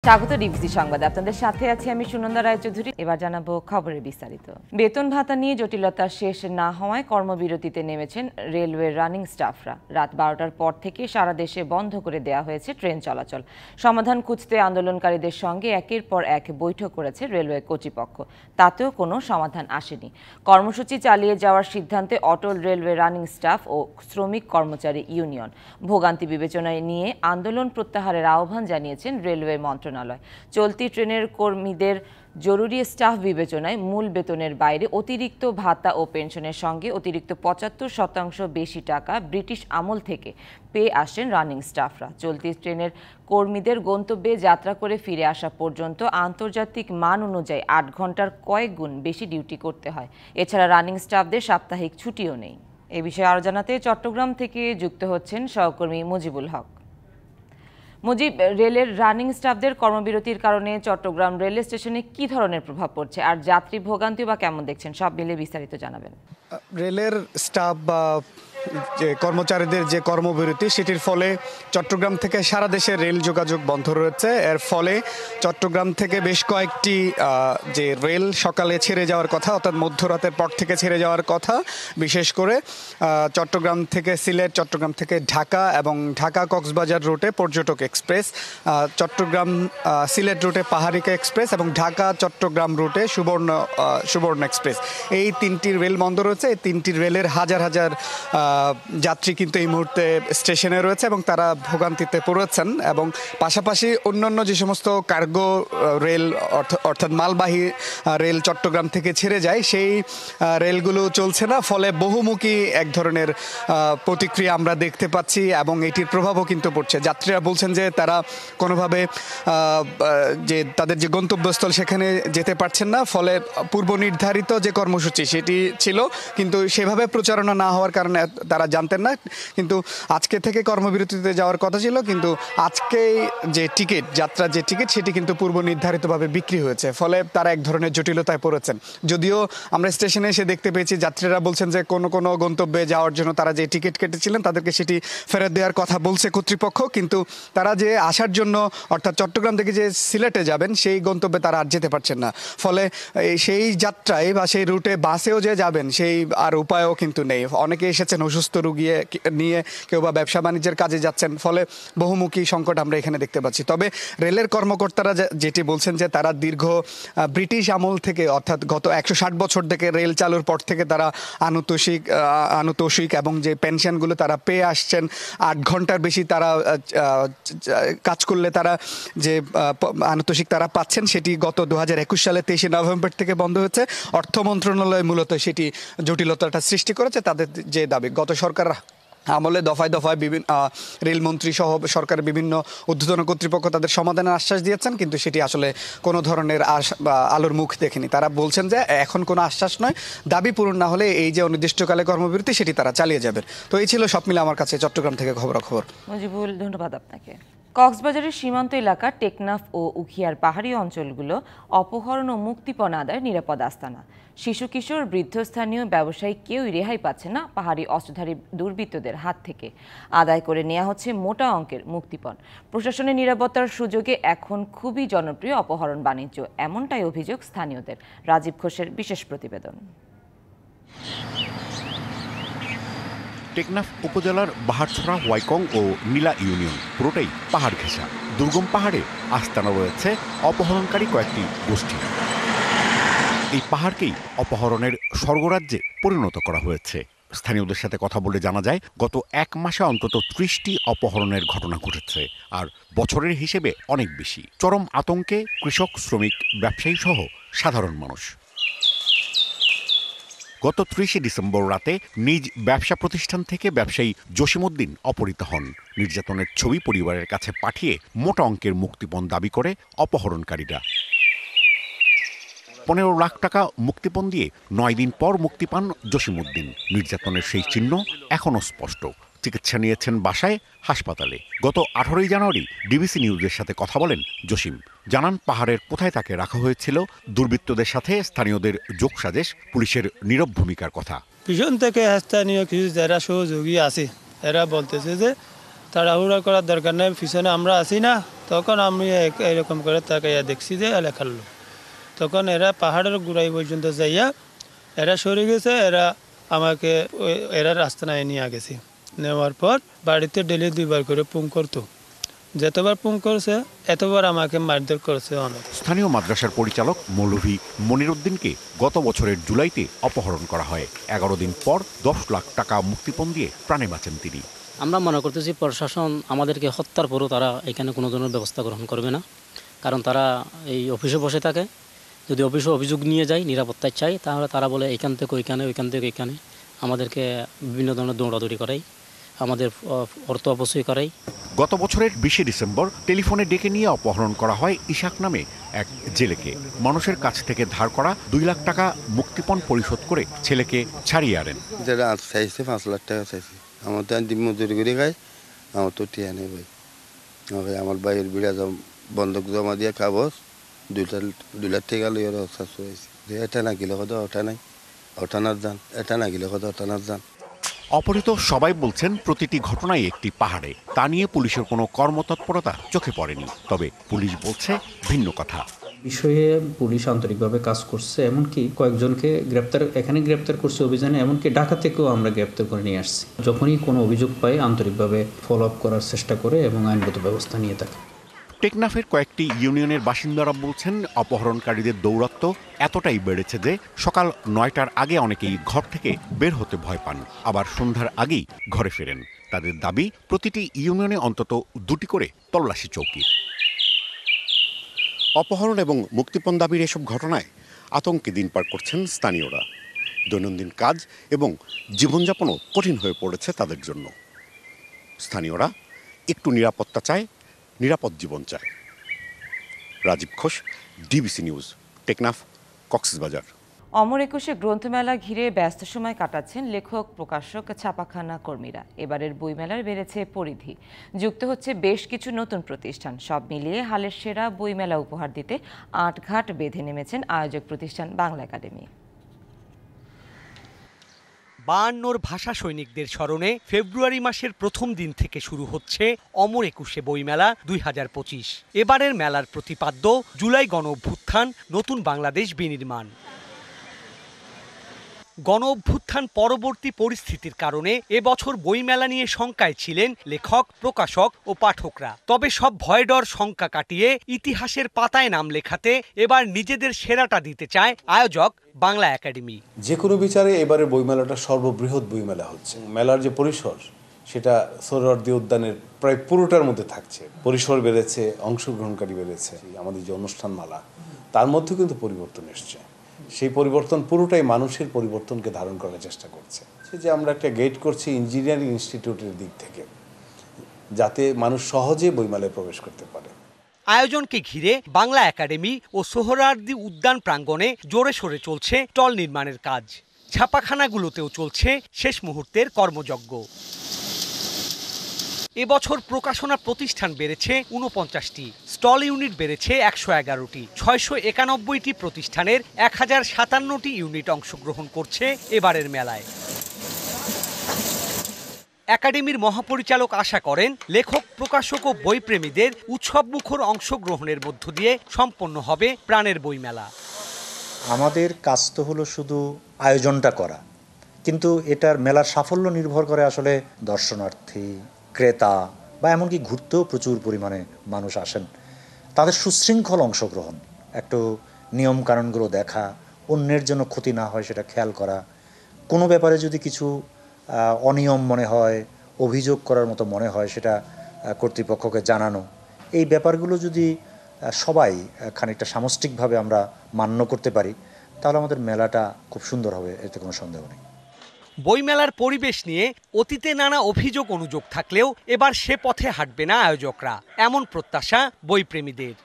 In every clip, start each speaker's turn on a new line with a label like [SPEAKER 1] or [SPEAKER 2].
[SPEAKER 1] স্বাগত ডিবিসি সংবাদে আপনাদের সাথে আছি আমি সুনন্দা রায়চৌধুরী। এবার জানাবো খবরের বিস্তারিত। বেতন ভাতা নিয়ে জটিলতা শেষ না হওয়ায় কর্মবিরতিতে নেমেছেন রেলওয়ে রানিং স্টাফরা। রাত 12টার পর থেকে সারা দেশে বন্ধ করে দেওয়া হয়েছে ট্রেন চলাচল। সমাধান খুঁজতে আন্দোলনকারীদের সঙ্গে একের পর এক বৈঠক করেছে রেলওয়ে কর্তৃপক্ষ, তাতেও কোনো সমাধান আসেনি। কর্মসূচি চালিয়ে যাওয়ার সিদ্ধান্তে অটল রেলওয়ে রানিং স্টাফ ও শ্রমিক কর্মচারী ইউনিয়ন। ভোগান্তি বিবেচনায় নিয়ে আন্দোলন প্রত্যাহারের আহ্বান জানিয়েছেন রেলওয়ে মন্ত্রণালয়। চলতি ট্রেনের কর্মীদের জরুরি স্টাফ বিবেচনায় মূল বেতনের বাইরে অতিরিক্ত ভাতা ও পেনশনের সঙ্গে অতিরিক্ত ৭৫% বেশি টাকা ব্রিটিশ আমল থেকে পেয়ে আসেন রানিং স্টাফরা। চলতি ট্রেনের কর্মীদের গন্তব্যে যাত্রা করে ফিরে আসা পর্যন্ত আন্তর্জাতিক মান অনুযায়ী ৮ ঘন্টার কয়েক গুণ বেশি ডিউটি করতে হয়। এছাড়া রানিং স্টাফদের সাপ্তাহিক ছুটিও নেই। এ বিষয়ে আরও জানাতে চট্টগ্রাম থেকে যুক্ত হচ্ছেন সহকর্মী মুজিবুল হক। মুজিব, রেলের রানিং স্টাফদের কর্মবিরতির কারণে চট্টগ্রাম রেল স্টেশনে কি ধরনের প্রভাব পড়ছে, আর যাত্রী ভোগান্তি বা কেমন দেখছেন, সব মিলে বিস্তারিত জানাবেন।
[SPEAKER 2] রেলের স্টাফ বা যে কর্মচারীদের যে কর্মবিরতি, সেটির ফলে চট্টগ্রাম থেকে সারা দেশে রেল যোগাযোগ বন্ধ রয়েছে। এর ফলে চট্টগ্রাম থেকে বেশ কয়েকটি যে রেল সকালে ছেড়ে যাওয়ার কথা, অর্থাৎ মধ্যরাতের পর থেকে ছেড়ে যাওয়ার কথা, বিশেষ করে চট্টগ্রাম থেকে সিলেট, চট্টগ্রাম থেকে ঢাকা এবং ঢাকা কক্সবাজার রুটে পর্যটক এক্সপ্রেস, চট্টগ্রাম সিলেট রুটে পাহাড়িকা এক্সপ্রেস এবং ঢাকা চট্টগ্রাম রুটে সুবর্ণ এক্সপ্রেস, এই তিনটি রেল বন্ধ রয়েছে। এই তিনটি রেলের হাজার হাজার যাত্রী কিন্তু এই মুহূর্তে স্টেশনে রয়েছে এবং তারা ভোগান্তিতে পড়েছেন। এবং পাশাপাশি অন্যান্য যে সমস্ত কার্গো রেল অর্থাৎ মালবাহী রেল চট্টগ্রাম থেকে ছেড়ে যায়, সেই রেলগুলো চলছে না। ফলে বহুমুখী এক ধরনের প্রতিক্রিয়া আমরা দেখতে পাচ্ছি এবং এটির প্রভাবও কিন্তু পড়ছে। যাত্রীরা বলছেন যে তারা কোনোভাবে যে তাদের যে গন্তব্যস্থল সেখানে যেতে পারছেন না। ফলে পূর্ব নির্ধারিত যে কর্মসূচি সেটি ছিল, কিন্তু সেভাবে প্রচারণা না হওয়ার কারণে তারা জানতেন না। কিন্তু আজকে থেকে কর্মবিরতিতে যাওয়ার কথা ছিল, কিন্তু আজকে যে টিকিট, যাত্রার যে টিকিট, সেটি কিন্তু পূর্ব নির্ধারিতভাবে বিক্রি হয়েছে। ফলে তারা এক ধরনের জটিলতায় পড়েছেন। যদিও আমরা স্টেশনে এসে দেখতে পেয়েছি যাত্রীরা বলছেন যে কোনো গন্তব্যে যাওয়ার জন্য তারা যে টিকিট কেটেছিলেন তাদেরকে সেটি ফেরত দেওয়ার কথা বলছে কর্তৃপক্ষ, কিন্তু তারা যে আসার জন্য অর্থাৎ চট্টগ্রাম থেকে যে সিলেটে যাবেন সেই গন্তব্যে তারা আর যেতে পারছেন না। ফলে সেই যাত্রায় বা সেই রুটে বাসেও যে যাবেন সেই আর উপায়ও কিন্তু নেই। অনেকে এসেছেন অসুস্থ রোগী নিয়ে, কেউ বা ব্যবসা বাণিজ্যের কাজে যাচ্ছেন। ফলে বহুমুখী সংকট আমরা এখানে দেখতে পাচ্ছি। তবে রেলের কর্মকর্তারা যেটি বলছেন যে তারা দীর্ঘ ব্রিটিশ আমল থেকে, অর্থাৎ গত ১৬০ বছর থেকে রেল চালুর পর থেকে তারা আনুতোষিক এবং যে পেনশনগুলো তারা পেয়ে আসছেন, ৮ ঘন্টার বেশি তারা কাজ করলে তারা যে আনুতোষিক তারা পাচ্ছেন, সেটি গত ২০২১ সালে ২৩শে নভেম্বর থেকে বন্ধ হয়েছে। অর্থ মন্ত্রণালয় মূলত সেটি জটিলতাটা সৃষ্টি করেছে। তাদের যে দাবি, গত সরকার আমলে দফায় দফায় বিভিন্ন রেলমন্ত্রী সহ সরকারের বিভিন্ন ঊর্ধ্বতন কর্তৃপক্ষ তাদের সমাধানের আশ্বাস দিয়েছেন, কিন্তু সেটি আসলে কোনো ধরনের আলোর মুখ দেখেনি। তারা বলছেন যে এখন কোনো আশ্বাস নয়, দাবি পূরণ না হলে এই যে অনির্দিষ্টকালে কর্মবিরতি সেটি তারা চালিয়ে যাবেন। তো এই ছিল সব মিলে আমার কাছে চট্টগ্রাম থেকে খবরাখবর।
[SPEAKER 1] মুজিবুল, ধন্যবাদ আপনাকে। কক্সবাজারের সীমান্ত এলাকা টেকনাফ ও উখিয়ার পাহাড়ি অঞ্চলগুলো অপহরণ ও মুক্তিপণ আদায়ের নিরাপদ আস্তানা। শিশু, কিশোর, বৃদ্ধ, স্থানীয় ব্যবসায়ী কেউই রেহাই পাচ্ছে না পাহাড়ি অস্ত্রধারী দুর্বৃত্তদের হাত থেকে। আদায় করে নেওয়া হচ্ছে মোটা অঙ্কের মুক্তিপণ। প্রশাসনের নিরাপত্তার সুযোগে এখন খুবই জনপ্রিয় অপহরণ বাণিজ্য, এমনটাই অভিযোগ স্থানীয়দের। রাজীব ঘোষের বিশেষ প্রতিবেদন।
[SPEAKER 3] টেকনাফ উপজেলার বাহারছড়া, ওয়াইকং ও নীলা ইউনিয়ন পুরোটাই পাহাড় ঘেঁষা। দুর্গম পাহাড়ে আস্তানা রয়েছে অপহরণকারী কয়েকটি গোষ্ঠী। এই পাহাড়কেই অপহরণের স্বর্গরাজ্যে পরিণত করা হয়েছে। স্থানীয়দের সাথে কথা বলে জানা যায়, গত ১ মাসে অন্তত ৩০টি অপহরণের ঘটনা ঘটেছে, আর বছরের হিসেবে অনেক বেশি। চরম আতঙ্কে কৃষক, শ্রমিক, ব্যবসায়ী সহ সাধারণ মানুষ। গত ৩০শে ডিসেম্বর রাতে নিজ ব্যবসা প্রতিষ্ঠান থেকে ব্যবসায়ী জসিমউদ্দিন অপহৃত হন। নির্যাতনের ছবি পরিবারের কাছে পাঠিয়ে মোটা অঙ্কের মুক্তিপণ দাবি করে অপহরণকারীরা। ১৫ লাখ টাকা মুক্তিপণ দিয়ে ৯ দিন পর মুক্তি পান জসিমউদ্দিন। নির্যাতনের সেই চিহ্ন এখনও স্পষ্ট। চিকিৎসা নিয়েছেন বাসায়, হাসপাতালে। গত ১৮ই জানুয়ারি ডিবিসি নিউজের সাথে কথা বলেন জসিম। জানান পাহাড়ের কোথায় তাকে রাখা হয়েছিল, দুর্বৃত্তদের সাথে স্থানীয়দের যোগসাজশ, পুলিশের নীরব ভূমিকার কথা।
[SPEAKER 4] পিছন থেকে স্থানীয় কিছু যারা সহযোগী আছে এরা বলতেছে যে তাড়াহুড়া করার দরকার নেই, পিছনে আমরা আসি না। তখন আমি এরকম করে তাকাইয়া দেখছি যে এলাকার লোক, তখন এরা পাহাড়ের গোড়াই পর্যন্ত যাইয়া এরা সরে গেছে। আমাকে এরা রাস্তা নাই নিয়ে গেছে। নেওয়ার পর বাড়িতে ডেলি 2বার করে পুং করতো। যতবার পুং করছে এতবার আমাকে মারধর করছে অনেক।
[SPEAKER 3] স্থানীয় মাদ্রাসার পরিচালক মৌলভী মনিরুদ্দিনকে গত বছরের জুলাইতে অপহরণ করা হয়। 11 দিন পর 10 লাখ টাকা মুক্তিপণ দিয়ে প্রাণে বাঁচেন তিনি।
[SPEAKER 5] আমরা মনে করতেছি প্রশাসন আমাদেরকে হত্যার পরও তারা এখানে কোনো ধরনের ব্যবস্থা গ্রহণ করবে না, কারণ তারা এই অফিসে বসে থাকে। যদি অফিসে অভিযোগ নিয়ে যায়, নিরাপত্তায় চাই, তাহলে তারা বলে এখান থেকে ওইখানে, ওইখান থেকে এখানে, আমাদেরকে বিভিন্ন ধরনের দৌড়াদৌড়ি করাই, আমাদের অর্থ অপচয় করাই।
[SPEAKER 3] গত বছরের 20 ডিসেম্বর টেলিফোনে ডেকে নিয়ে অপহরণ করা হয় ইশাক নামে এক জেলেকে। মানুষের কাছ থেকে ধার করা 2 লাখ টাকা মুক্তিপণ পরিশোধ করে ছেলেকে ছাড়িয়ে আনেন।
[SPEAKER 6] যেটা চাইছে 5 লাখ টাকা চাইছে। আমার তো দিন মজুরি করে খাই, আমার তো টিয়া নেই ভাই। আমার ভাইয়ের বিড়া বন্ধক জমা দিয়ে কাগজ 2 লাখ টাকা লইয়া চাষু হয়েছে। এটা না গেলে কথা ওঠা নাই, ওঠানার যান, এটা না গেলে কথা ওঠানার যান।
[SPEAKER 3] অপহৃত সবাই বলছেন প্রতিটি ঘটনাই একটি পাহাড়ে। তা নিয়ে পুলিশের কোনো কর্মতৎপরতা চোখে পড়েনি। তবে পুলিশ বলছে ভিন্ন কথা।
[SPEAKER 7] বিষয়ে পুলিশ আন্তরিকভাবে কাজ করছে, এমনকি কয়েকজনকে গ্রেপ্তার করছে অভিযানে, এমনকি ঢাকা থেকেও আমরা গ্রেপ্তার করে নিয়ে আসছি। যখনই কোনো অভিযোগ পাই আন্তরিকভাবে ফলো আপ করার চেষ্টা করে এবং আইনগত ব্যবস্থা নিয়ে থাকে।
[SPEAKER 3] টেকনাফের কয়েকটি ইউনিয়নের বাসিন্দারা বলছেন অপহরণকারীদের দৌরাত্ম্য এতটাই বেড়েছে যে সকাল 9টার আগে অনেকেই ঘর থেকে বের হতে ভয় পান, আবার সন্ধ্যার আগেই ঘরে ফেরেন। তাদের দাবি প্রতিটি ইউনিয়নে অন্তত 2টি করে তল্লাশি চৌকি। অপহরণ এবং মুক্তিপণ দাবির এসব ঘটনায় আতঙ্কে দিন পার করছেন স্থানীয়রা। দৈনন্দিন কাজ এবং জীবনযাপনও কঠিন হয়ে পড়েছে তাদের জন্য। স্থানীয়রা একটু নিরাপত্তা চায়, নিরাপদ জীবন চায়। Rajib Ghosh, DBC news, Teknaf, Cox's Bazar.
[SPEAKER 1] অমর একুশে গ্রন্থমেলা ঘিরে ব্যস্ত সময় কাটাচ্ছেন লেখক, প্রকাশক, ছাপাখানা কর্মীরা। এবারের বইমেলার বেড়েছে পরিধি, যুক্ত হচ্ছে বেশ কিছু নতুন প্রতিষ্ঠান। সব মিলিয়ে হালের সেরা বইমেলা উপহার দিতে আটঘাট বেঁধে নেমেছেন আয়োজক প্রতিষ্ঠান বাংলা একাডেমি।
[SPEAKER 8] 52 ভাষা সৈনিকদের স্মরণে ফেব্রুয়ারি মাসের প্রথম দিন থেকে শুরু হচ্ছে অমর একুশে বইমেলা 2025। এবারের মেলার প্রতিপাদ্য জুলাই গণ অভ্যুত্থান, নতুন বাংলাদেশ বিনির্মাণ। গণ অভ্যুত্থান পরবর্তী পরিস্থিতির কারণে এবছর বইমেলা নিয়ে শঙ্কায় ছিলেন লেখক, প্রকাশক ও পাঠকরা। তবে সব ভয়ডর শঙ্কা কাটিয়ে ইতিহাসের পাতায় নাম লেখাতে এবার নিজেদের সেরাটা দিতে চায় আয়োজক বাংলা একাডেমি।
[SPEAKER 9] যে কোনো বিচারে এবারের বইমেলাটা সর্ববৃহৎ বইমেলা হচ্ছে। মেলার যে পরিসর সেটা সোহরাওয়ার্দী উদ্যানের প্রায় পুরোটার মধ্যে থাকছে। পরিসর বেড়েছে, অংশগ্রহণকারী বেড়েছে। আমাদের যে অনুষ্ঠানমালা তার মধ্যে কিন্তু পরিবর্তন এসছে। সেই পরিবর্তন পুরোটাই মানুষের পরিবর্তনকে ধারণ করার চেষ্টা করছে। সে যে আমরা একটা গেট করছি ইঞ্জিনিয়ারিং ইনস্টিটিউটের দিক থেকে, যাতে মানুষ সহজে বইমেলায় প্রবেশ করতে পারে।
[SPEAKER 8] আয়োজনকে ঘিরে বাংলা একাডেমি ও সোহরাওয়ার্দী উদ্যান প্রাঙ্গণে জোরে সোরে চলছে স্টল নির্মাণের কাজ। ছাপাখানাগুলোতেও চলছে শেষ মুহূর্তের কর্মযজ্ঞ। এবছর প্রকাশনা প্রতিষ্ঠান বেড়েছে 49টি, স্টল ইউনিট বেড়েছে 111টি। 691টি প্রতিষ্ঠানের 1057টি ইউনিট অংশগ্রহণ করছে এবারের মেলায়। একাডেমির মহাপরিচালক আশা করেন লেখক, প্রকাশক ও বইপ্রেমীদের উৎসবমুখর অংশগ্রহণের মধ্য দিয়ে সম্পন্ন হবে প্রাণের বইমেলা।
[SPEAKER 10] আমাদের কাজ তো হলো শুধু আয়োজনটা করা, কিন্তু এটার মেলার সাফল্য নির্ভর করে আসলে দর্শনার্থী, ক্রেতা বা এমনকি ঘুরতেও প্রচুর পরিমাণে মানুষ আসেন। তাদের সুশৃঙ্খল অংশগ্রহণ, একটু নিয়মকানুনগুলো দেখা, অন্যের জন্য ক্ষতি না হয় সেটা খেয়াল করা, কোনো ব্যাপারে যদি কিছু অনিয়ম মনে হয়, অভিযোগ করার মতো মনে হয় সেটা কর্তৃপক্ষকে জানানো। এই ব্যাপারগুলো যদি সবাই খানিকটা সামষ্টিকভাবে আমরা মান্য করতে পারি তাহলে আমাদের মেলাটা খুব সুন্দর হবে, এতে কোনো সন্দেহ নেই।
[SPEAKER 8] বইমেলার পরিবেশ নিয়ে অতীতে নানা অভিযোগ অনুযোগ থাকলেও এবার সে পথে হাঁটবে না আয়োজকরা, এমন প্রত্যাশা বইপ্রেমীদের।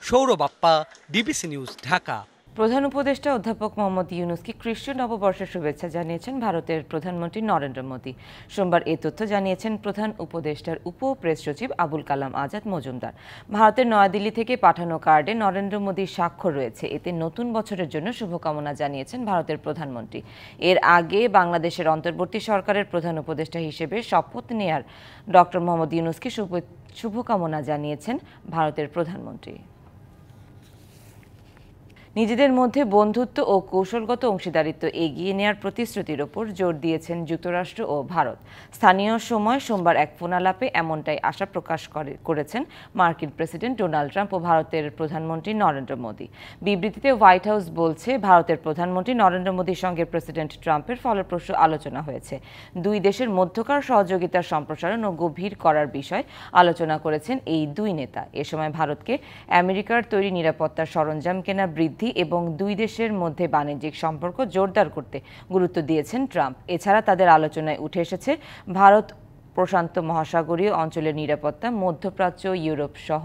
[SPEAKER 8] Sourav Appa, DBC news, Dhaka.
[SPEAKER 1] প্রধান উপদেষ্টা অধ্যাপক মোহাম্মদ ইউনূসকে খ্রিস্টীয় নববর্ষের শুভেচ্ছা জানিয়েছেন ভারতের প্রধানমন্ত্রী নরেন্দ্র মোদী। সোমবার এ তথ্য জানিয়েছেন প্রধান উপদেষ্টার উপ প্রেস সচিব আবুল কালাম আজাদ মজুমদার। ভারতের নয়াদিল্লি থেকে পাঠানো কার্ডে নরেন্দ্র মোদীর স্বাক্ষর রয়েছে। এতে নতুন বছরের জন্য শুভকামনা জানিয়েছেন ভারতের প্রধানমন্ত্রী। এর আগে বাংলাদেশের অন্তর্বর্তী সরকারের প্রধান উপদেষ্টা হিসেবে শপথ নেয়ার ডক্টর মোহাম্মদ ইউনূসকে শুভকামনা জানিয়েছেন ভারতের প্রধানমন্ত্রী। নিজেদের মধ্যে বন্ধুত্ব ও কৌশলগত অংশীদারিত্ব এগিয়ে নেওয়ার প্রতিশ্রুতির ওপর জোর দিয়েছেন যুক্তরাষ্ট্র ও ভারত। স্থানীয় সময় সোমবার এক ফোনালাপে এমনটাই আশা প্রকাশ করেছেন মার্কিন প্রেসিডেন্ট ডোনাল্ড ট্রাম্প ও ভারতের প্রধানমন্ত্রী নরেন্দ্র মোদী। বিবৃতিতে হোয়াইট হাউস বলছে, ভারতের প্রধানমন্ত্রী নরেন্দ্র মোদীর সঙ্গে প্রেসিডেন্ট ট্রাম্পের ফলপ্রসূ আলোচনা হয়েছে। দুই দেশের মধ্যকার সহযোগিতার সম্প্রসারণ ও গভীর করার বিষয় আলোচনা করেছেন এই দুই নেতা। এ সময় ভারতকে আমেরিকার তৈরি নিরাপত্তার সরঞ্জাম কেনা বৃদ্ধি এবং দুই দেশের মধ্যে বাণিজ্যিক সম্পর্ক জোরদার করতে গুরুত্ব দিয়েছেন ট্রাম্প। এছাড়া তাদের আলোচনায় উঠে এসেছে ভারত প্রশান্ত মহাসাগরীয় অঞ্চলের নিরাপত্তা, মধ্যপ্রাচ্য, ইউরোপ সহ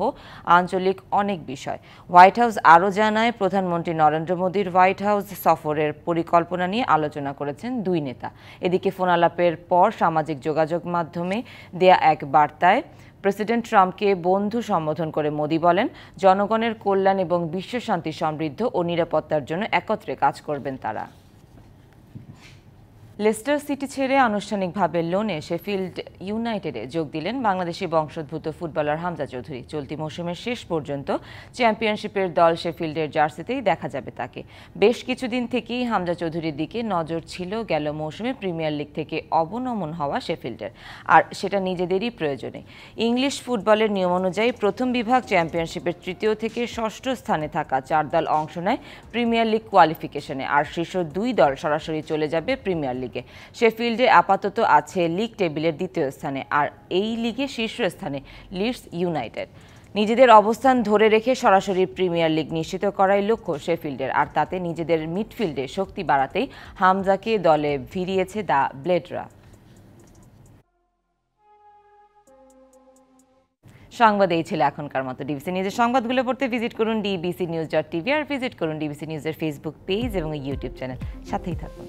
[SPEAKER 1] আঞ্চলিক অনেক বিষয়। হোয়াইট হাউস আরও জানায়, প্রধানমন্ত্রী নরেন্দ্র মোদীর হোয়াইট হাউস সফরের পরিকল্পনা নিয়ে আলোচনা করেছেন দুই নেতা। এদিকে ফোনালাপের পর সামাজিক যোগাযোগ মাধ্যমে দেয়া এক বার্তায় প্রেসিডেন্ট ট্রাম্পকে বন্ধু সম্বোধন করে মোদি বলেন, জনগণের কল্যাণ এবং বিশ্বশান্তি, সমৃদ্ধ ও নিরাপত্তার জন্য একত্রে কাজ করবেন তারা। লেস্টার সিটি ছেড়ে আনুষ্ঠানিকভাবে লোনে শেফিল্ড ইউনাইটেডে যোগ দিলেন বাংলাদেশি বংশোদ্ভূত ফুটবলার হামজা চৌধুরী। চলতি মৌসুমের শেষ পর্যন্ত চ্যাম্পিয়নশিপের দল শেফিল্ডের জার্সিতেই দেখা যাবে তাকে। বেশ কিছুদিন থেকেই হামজা চৌধুরীর দিকে নজর ছিল গেল মৌসুমে প্রিমিয়ার লিগ থেকে অবনমন হওয়া শেফিল্ডের, আর সেটা নিজেদেরই প্রয়োজনে। ইংলিশ ফুটবলের নিয়ম অনুযায়ী প্রথম বিভাগ চ্যাম্পিয়নশিপের তৃতীয় থেকে ষষ্ঠ স্থানে থাকা 4 দল অংশ নেয় প্রিমিয়ার লিগ কোয়ালিফিকেশনে, আর শীর্ষ 2 দল সরাসরি চলে যাবে প্রিমিয়ার লিগে। শেফিল্ডে আপাতত আছে লিগ টেবিলের দ্বিতীয় স্থানে, আর এই লিগে শীর্ষ স্থানে লিডস ইউনাইটেড। নিজেদের অবস্থান ধরে রেখে সরাসরি প্রিমিয়ার লিগ নিশ্চিত করাই লক্ষ্য শেফিল্ডের, আর তাতে নিজেদের মিডফিল্ডে শক্তি বাড়াতেই হামজাকে দলে ভিড়িয়েছে দ্য ব্লেডরা। সংবাদ এই ছিল এখনকার মতো। ডিবিসি নিউজের সংবাদগুলো পড়তে ভিজিট করুন dbcnews.tv আর ভিজিট করুন ডিবিসি নিউজের ফেসবুক পেজ এবং ইউটিউব চ্যানেল। সাথেই থাকুন।